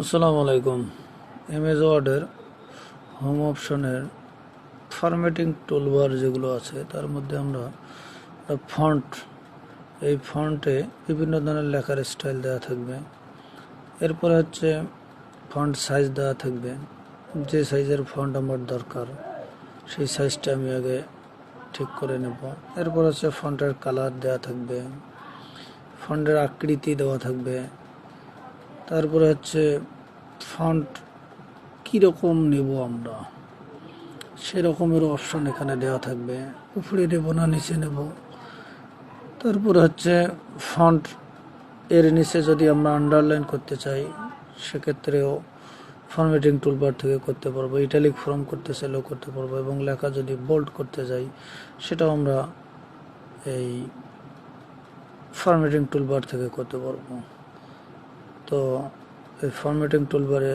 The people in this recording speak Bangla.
আসসালামু আলাইকুম। এমএস ওয়ার্ডের হোম অপশনের ফরম্যাটিং টুলবার যেগুলো আছে তার মধ্যে আমরা ফন্ট, এই ফন্টে বিভিন্ন ধরনের লেখার স্টাইল দেওয়া থাকবে। এরপরে হচ্ছে ফন্ট সাইজ দেওয়া থাকবে, যে সাইজের ফন্ট আমার দরকার সেই সাইজটা আমি আগে ঠিক করে নেব। এরপর হচ্ছে ফন্টের কালার দেওয়া থাকবে, ফন্টের আকৃতি দেওয়া থাকবে। তারপরে হচ্ছে ফন্ট কীরকম নেব আমরা সেরকমের অপশন এখানে দেওয়া থাকবে, উপরে নেব না নিচে নেব। তারপরে হচ্ছে ফন্ট এর নিচে যদি আমরা আন্ডারলাইন করতে চাই সেক্ষেত্রেও ফরম্যাটিং টুলবার থেকে করতে পারবো, ইটালিক ফর্ম করতে চাইলেও করতে পারবো, এবং লেখা যদি বোল্ড করতে যাই সেটাও আমরা এই ফরম্যাটিং টুলবার থেকে করতে পারবো। তো এই ফরম্যাটিং টুলবারে